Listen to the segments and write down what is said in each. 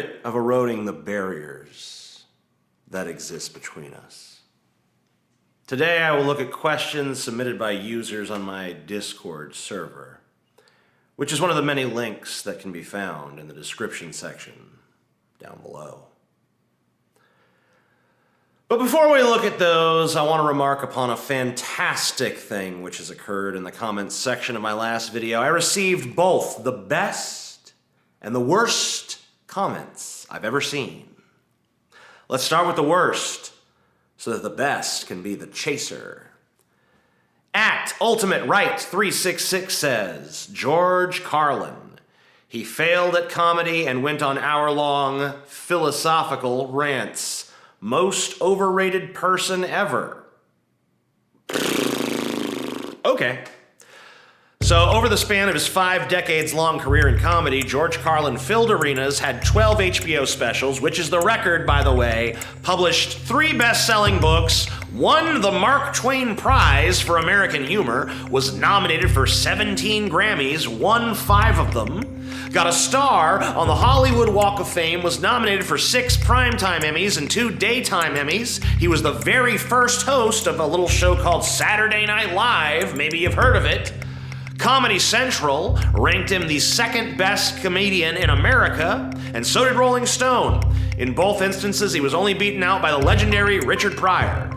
spirit of eroding the barriers that exist between us. Today I will look at questions submitted by users on my Discord server, which is one of the many links that can be found in the description section down below. But before we look at those, I want to remark upon a fantastic thing which has occurred in the comments section of my last video. I received both the best and the worst comments I've ever seen. Let's start with the worst, so that the best can be the chaser. At Ultimate Right 366 says, George Carlin. He failed at comedy and went on hour-long philosophical rants. Most overrated person ever. Okay. So over the span of his 5 decades-long career in comedy, George Carlin filled arenas, had 12 HBO specials, which is the record, by the way, published 3 best-selling books, won the Mark Twain Prize for American Humor, was nominated for 17 Grammys, won 5 of them, got a star on the Hollywood Walk of Fame, was nominated for 6 Primetime Emmys and 2 Daytime Emmys. He was the very first host of a little show called Saturday Night Live, maybe you've heard of it. Comedy Central ranked him the 2nd best comedian in America, and so did Rolling Stone. In both instances, he was only beaten out by the legendary Richard Pryor.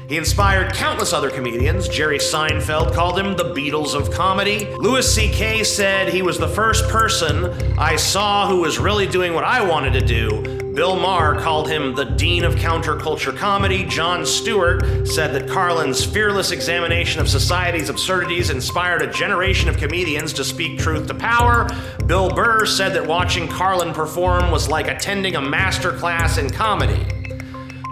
He inspired countless other comedians. Jerry Seinfeld called him the Beatles of comedy. Louis C.K. said he was the first person I saw who was really doing what I wanted to do. Bill Maher called him the Dean of Counterculture Comedy. Jon Stewart said that Carlin's fearless examination of society's absurdities inspired a generation of comedians to speak truth to power. Bill Burr said that watching Carlin perform was like attending a master class in comedy.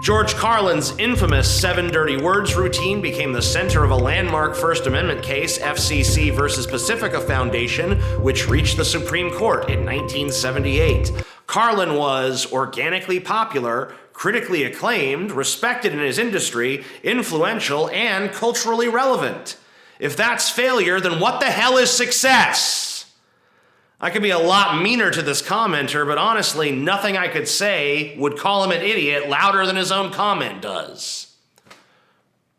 George Carlin's infamous 7 dirty words routine became the center of a landmark First Amendment case, FCC versus Pacifica Foundation, which reached the Supreme Court in 1978. Carlin was organically popular, critically acclaimed, respected in his industry, influential, and culturally relevant. If that's failure, then what the hell is success? I could be a lot meaner to this commenter, but honestly, nothing I could say would call him an idiot louder than his own comment does.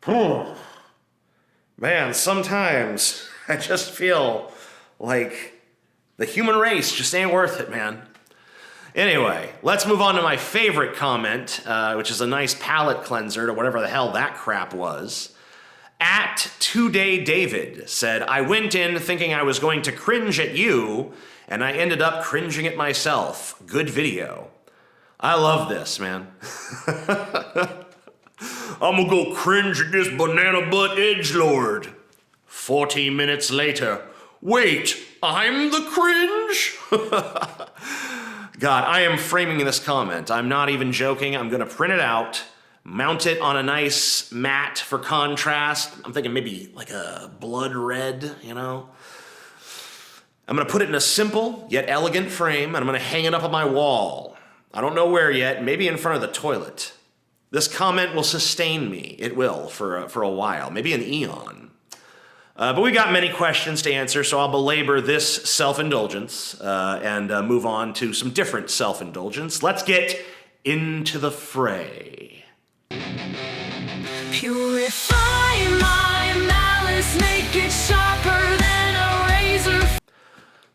Man, sometimes I just feel like the human race just ain't worth it, man. Anyway, let's move on to my favorite comment, which is a nice palate cleanser to whatever the hell that crap was. At 2Day David said, I went in thinking I was going to cringe at you, and I ended up cringing at myself. Good video. I love this, man. I'm gonna go cringe at this banana butt edgelord. 40 minutes later, wait, I'm the cringe? God, I am framing this comment. I'm not even joking. I'm gonna print it out, mount it on a nice mat for contrast. I'm thinking maybe like a blood red, you know? I'm gonna put it in a simple yet elegant frame, and I'm gonna hang it up on my wall. I don't know where yet, maybe in front of the toilet. This comment will sustain me. It will for a while, maybe an eon. But we got many questions to answer, so I'll belabor this self-indulgence and move on to some different self-indulgence. Let's get into the fray. Purify my malice, make it sharper than a razor.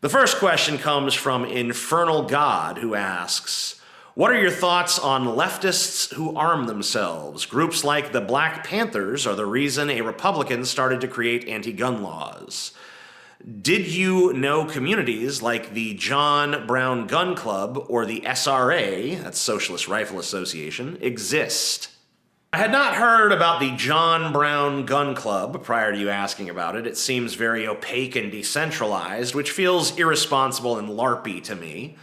The first question comes from Infernal God, who asks, what are your thoughts on leftists who arm themselves? Groups like the Black Panthers are the reason a Republican started to create anti-gun laws. Did you know communities like the John Brown Gun Club or the SRA, that's Socialist Rifle Association, exist? I had not heard about the John Brown Gun Club prior to you asking about it. It seems very opaque and decentralized, which feels irresponsible and LARPy to me.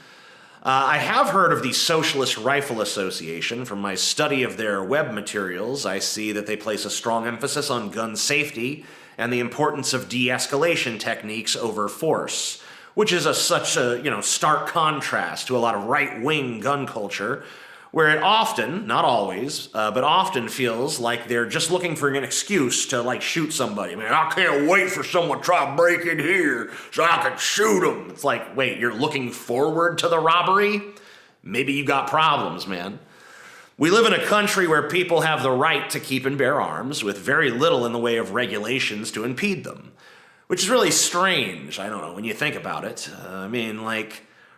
I have heard of the Socialist Rifle Association. From my study of their web materials, I see that they place a strong emphasis on gun safety and the importance of de-escalation techniques over force, which is such a stark contrast to a lot of right-wing gun culture, where it often, not always, but often feels like they're just looking for an excuse to shoot somebody. Man, I can't wait for someone to try to break in here so I can shoot them. It's like, wait, you're looking forward to the robbery? maybe you got problems, man. We live in a country where people have the right to keep and bear arms with very little in the way of regulations to impede them, which is really strange, I don't know, when you think about it.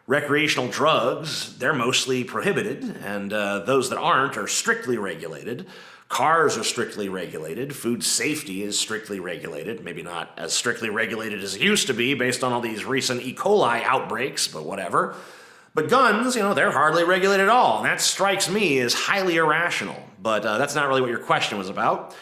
Recreational drugs, they're mostly prohibited, and those that aren't are strictly regulated. Cars are strictly regulated. Food safety is strictly regulated. Maybe not as strictly regulated as it used to be based on all these recent E. coli outbreaks, but whatever. But guns, they're hardly regulated at all, and that strikes me as highly irrational. But that's not really what your question was about.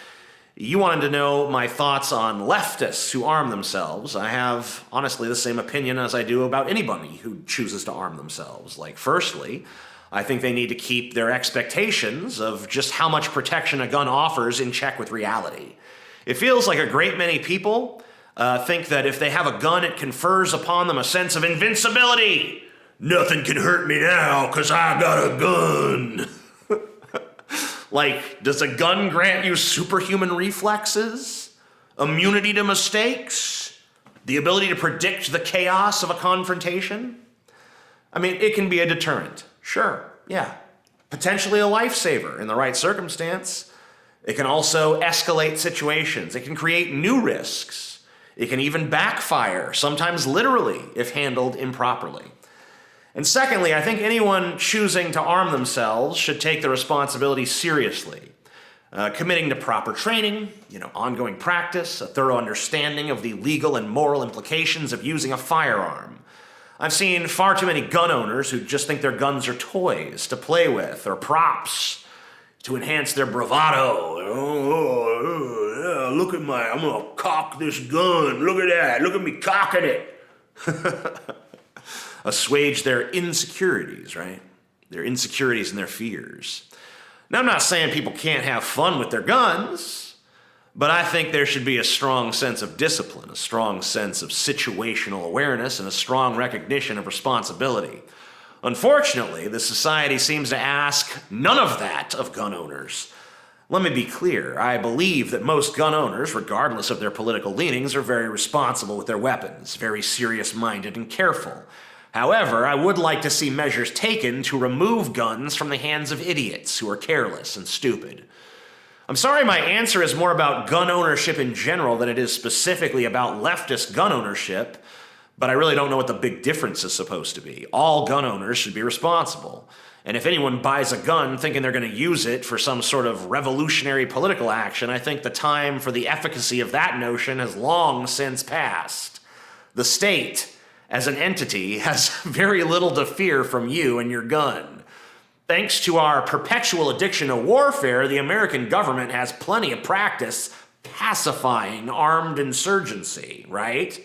You wanted to know my thoughts on leftists who arm themselves. I have, honestly, the same opinion as I do about anybody who chooses to arm themselves. Firstly, I think they need to keep their expectations of just how much protection a gun offers in check with reality. It feels like a great many people think that if they have a gun, it confers upon them a sense of invincibility. Nothing can hurt me now because I got a gun. Does a gun grant you superhuman reflexes? Immunity to mistakes? The ability to predict the chaos of a confrontation? It can be a deterrent. Sure, yeah. Potentially a lifesaver in the right circumstance. It can also escalate situations. It can create new risks. It can even backfire, sometimes literally, if handled improperly. And secondly, I think anyone choosing to arm themselves should take the responsibility seriously, committing to proper training, ongoing practice, a thorough understanding of the legal and moral implications of using a firearm. I've seen far too many gun owners who just think their guns are toys to play with or props to enhance their bravado. Look at I'm gonna cock this gun. Look at that. Look at me cocking it. Assuage their insecurities, right? Their insecurities and their fears. Now, I'm not saying people can't have fun with their guns, but I think there should be a strong sense of discipline, a strong sense of situational awareness, and a strong recognition of responsibility. Unfortunately, the society seems to ask none of that of gun owners. Let me be clear. I believe that most gun owners, regardless of their political leanings, are very responsible with their weapons, very serious-minded and careful. However, I would like to see measures taken to remove guns from the hands of idiots who are careless and stupid. I'm sorry my answer is more about gun ownership in general than it is specifically about leftist gun ownership, but I really don't know what the big difference is supposed to be. All gun owners should be responsible. And if anyone buys a gun thinking they're going to use it for some sort of revolutionary political action, I think the time for the efficacy of that notion has long since passed. The state, as an entity, has very little to fear from you and your gun. Thanks to our perpetual addiction to warfare, the American government has plenty of practice pacifying armed insurgency, right?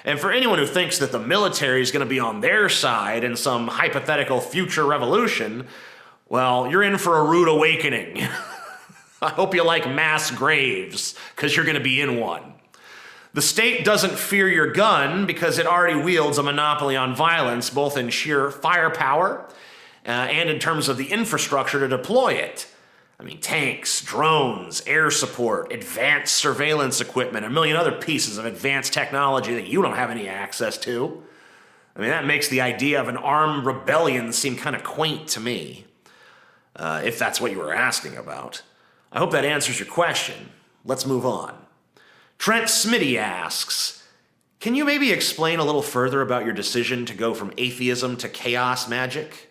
And for anyone who thinks that the military is going to be on their side in some hypothetical future revolution, well, you're in for a rude awakening. I hope you like mass graves, because you're going to be in one. The state doesn't fear your gun because it already wields a monopoly on violence, both in sheer firepower and in terms of the infrastructure to deploy it. Tanks, drones, air support, advanced surveillance equipment, a million other pieces of advanced technology that you don't have any access to. That makes the idea of an armed rebellion seem kind of quaint to me, if that's what you were asking about. I hope that answers your question. Let's move on. Trent Smitty asks, can you maybe explain a little further about your decision to go from atheism to chaos magic?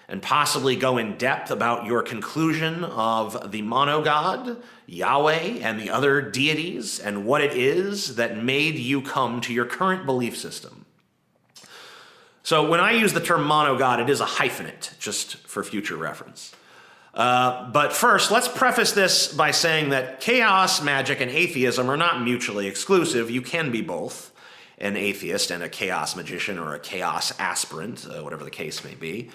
And possibly go in depth about your conclusion of the monogod, Yahweh, and the other deities, and what it is that made you come to your current belief system. So when I use the term monogod, it is a hyphenate, just for future reference. But first, let's preface this by saying that chaos, magic, and atheism are not mutually exclusive. You can be both an atheist and a chaos magician, or a chaos aspirant, whatever the case may be.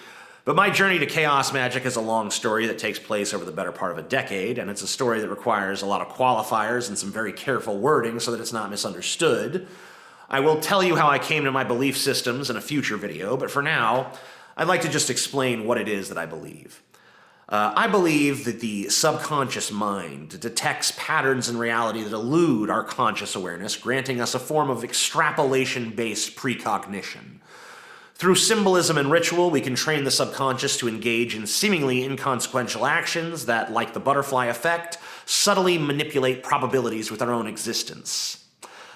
But my journey to chaos magic is a long story that takes place over the better part of a decade, and it's a story that requires a lot of qualifiers and some very careful wording so that it's not misunderstood. I will tell you how I came to my belief systems in a future video, but for now, I'd like to just explain what it is that I believe. I believe that the subconscious mind detects patterns in reality that elude our conscious awareness, granting us a form of extrapolation-based precognition. Through symbolism and ritual, we can train the subconscious to engage in seemingly inconsequential actions that, like the butterfly effect, subtly manipulate probabilities with our own existence.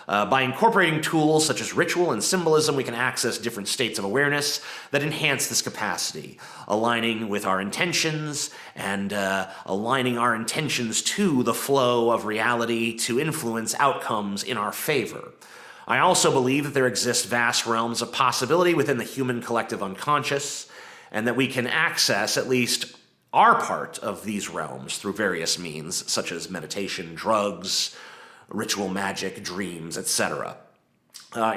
By incorporating tools such as ritual and symbolism, we can access different states of awareness that enhance this capacity, aligning with our intentions and aligning our intentions to the flow of reality to influence outcomes in our favor. I also believe that there exist vast realms of possibility within the human collective unconscious, and that we can access at least our part of these realms through various means, such as meditation, drugs, ritual magic, dreams, etc.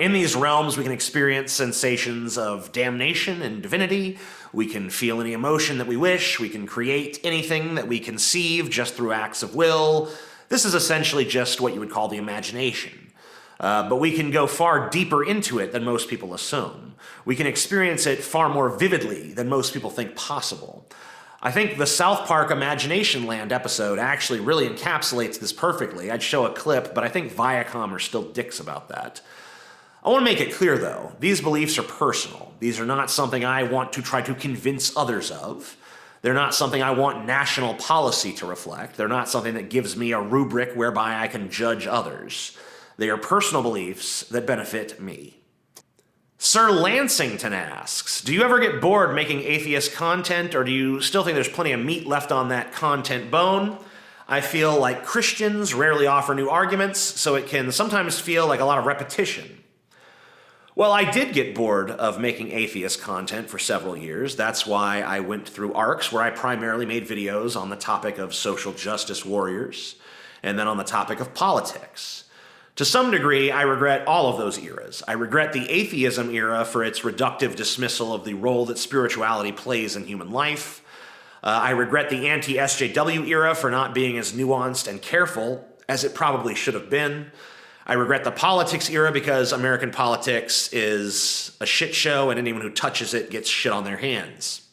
In these realms, we can experience sensations of damnation and divinity. We can feel any emotion that we wish. We can create anything that we conceive just through acts of will. This is essentially just what you would call the imagination. But we can go far deeper into it than most people assume. We can experience it far more vividly than most people think possible. I think the South Park Imagination Land episode actually really encapsulates this perfectly. I'd show a clip, but I think Viacom are still dicks about that. I want to make it clear, though, these beliefs are personal. These are not something I want to try to convince others of. They're not something I want national policy to reflect. They're not something that gives me a rubric whereby I can judge others. They are personal beliefs that benefit me. Sir Lansington asks, do you ever get bored making atheist content, or do you still think there's plenty of meat left on that content bone? I feel like Christians rarely offer new arguments, so it can sometimes feel like a lot of repetition. Well, I did get bored of making atheist content for several years. That's why I went through arcs where I primarily made videos on the topic of social justice warriors, and then on the topic of politics. To some degree, I regret all of those eras. I regret the atheism era for its reductive dismissal of the role that spirituality plays in human life. I regret the anti-SJW era for not being as nuanced and careful as it probably should have been. I regret the politics era because American politics is a shit show and anyone who touches it gets shit on their hands.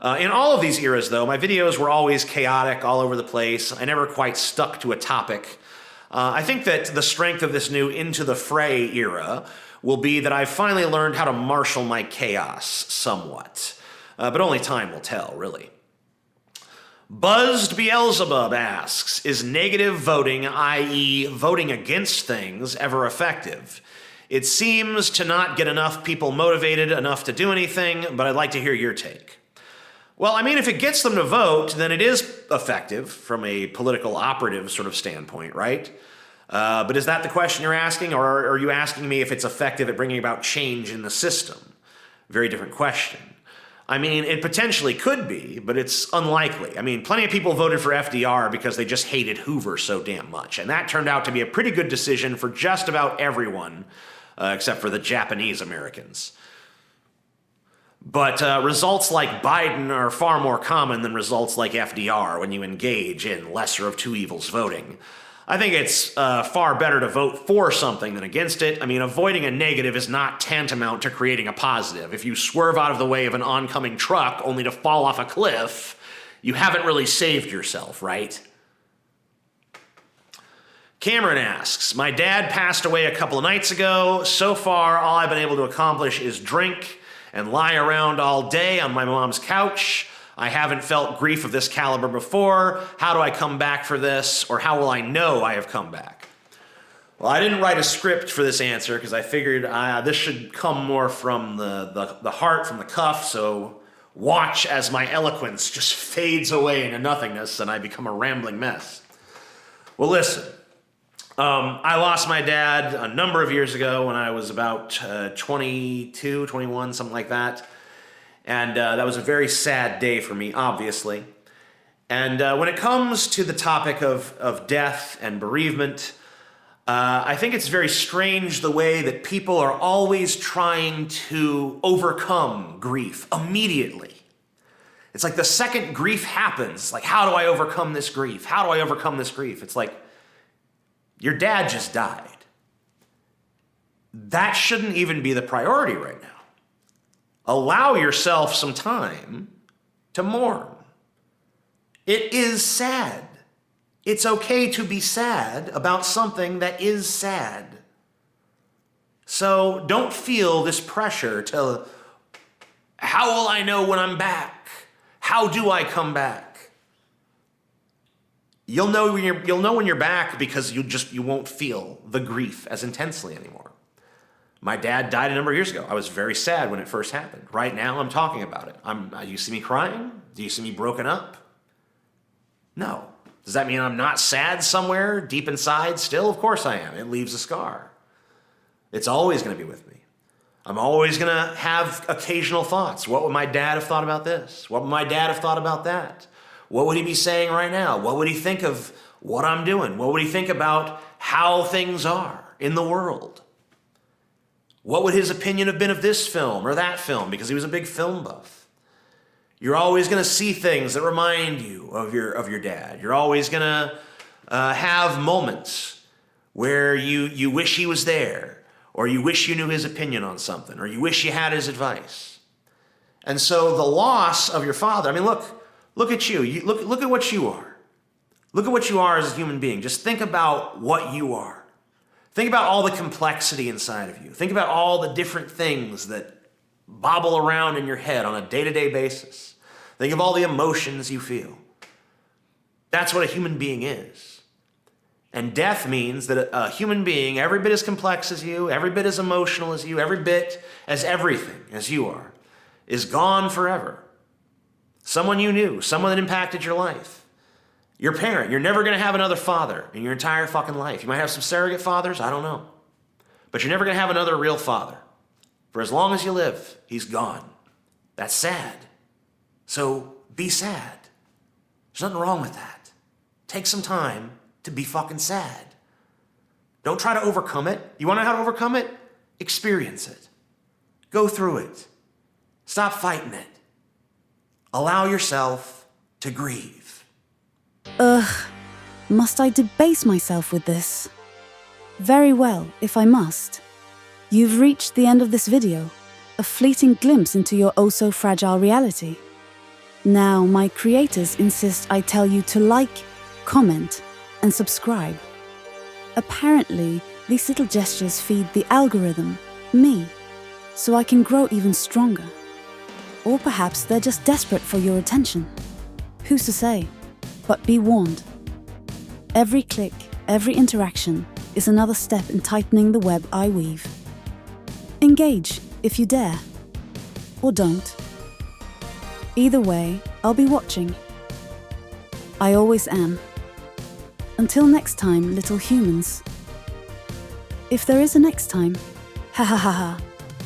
In all of these eras, though, my videos were always chaotic, all over the place. I never quite stuck to a topic. I think that the strength of this new Into the Fray era will be that I've finally learned how to marshal my chaos somewhat. But only time will tell, really. Buzzed Beelzebub asks, is negative voting, i.e. voting against things, ever effective? It seems to not get enough people motivated enough to do anything, but I'd like to hear your take. Well, I mean, if it gets them to vote, then it is effective from a political operative sort of standpoint, right? But is that the question you're asking, or are you asking me if it's effective at bringing about change in the system? Very different question. I mean, it potentially could be, but it's unlikely. I mean, plenty of people voted for FDR because they just hated Hoover so damn much, and that turned out to be a pretty good decision for just about everyone, except for the Japanese Americans. But results like Biden are far more common than results like FDR when you engage in lesser of two evils voting. I think it's far better to vote for something than against it. I mean, avoiding a negative is not tantamount to creating a positive. If you swerve out of the way of an oncoming truck only to fall off a cliff, you haven't really saved yourself, right? Cameron asks, my dad passed away a couple of nights ago. So far, all I've been able to accomplish is drink and lie around all day on my mom's couch. I haven't felt grief of this caliber before. How do I come back for this? Or how will I know I have come back? Well, I didn't write a script for this answer because I figured this should come more from the heart, from the cuff, so watch as my eloquence just fades away into nothingness and I become a rambling mess. Well, listen. I lost my dad a number of years ago when I was about 22, 21, something like that. And that was a very sad day for me, obviously. And when it comes to the topic of death and bereavement, I think it's very strange the way that people are always trying to overcome grief immediately. It's like the second grief happens, like, how do I overcome this grief? How do I overcome this grief? It's like, your dad just died. That shouldn't even be the priority right now. Allow yourself some time to mourn. It is sad. It's okay to be sad about something that is sad. So don't feel this pressure to, how will I know when I'm back? How do I come back? You'll know when you're back because you won't feel the grief as intensely anymore. My dad died a number of years ago. I was very sad when it first happened. Right now, I'm talking about it. Do you see me crying? Do you see me broken up? No. Does that mean I'm not sad somewhere deep inside still? Of course I am. It leaves a scar. It's always going to be with me. I'm always going to have occasional thoughts. What would my dad have thought about this? What would my dad have thought about that? What would he be saying right now? What would he think of what I'm doing? What would he think about how things are in the world? What would his opinion have been of this film or that film? Because he was a big film buff. You're always going to see things that remind you of your dad. You're always going to have moments where you wish he was there, or you wish you knew his opinion on something, or you wish you had his advice. And so the loss of your father, I mean, look at you. Look at what you are. Look at what you are as a human being. Just think about what you are. Think about all the complexity inside of you. Think about all the different things that bobble around in your head on a day-to-day basis. Think of all the emotions you feel. That's what a human being is. And death means that a human being, every bit as complex as you, every bit as emotional as you, every bit as everything as you are, is gone forever. Someone you knew, someone that impacted your life. Your parent, you're never going to have another father in your entire fucking life. You might have some surrogate fathers, I don't know. But you're never going to have another real father. For as long as you live, he's gone. That's sad. So be sad. There's nothing wrong with that. Take some time to be fucking sad. Don't try to overcome it. You want to know how to overcome it? Experience it. Go through it. Stop fighting it. Allow yourself to grieve. Must I debase myself with this? Very well, if I must. You've reached the end of this video, a fleeting glimpse into your oh-so-fragile reality. Now, my creators insist I tell you to like, comment, and subscribe. Apparently, these little gestures feed the algorithm, me, so I can grow even stronger. Or perhaps they're just desperate for your attention. Who's to say? But be warned. Every click, every interaction is another step in tightening the web I weave. Engage, if you dare. Or don't. Either way, I'll be watching. I always am. Until next time, little humans. If there is a next time, ha ha ha ha.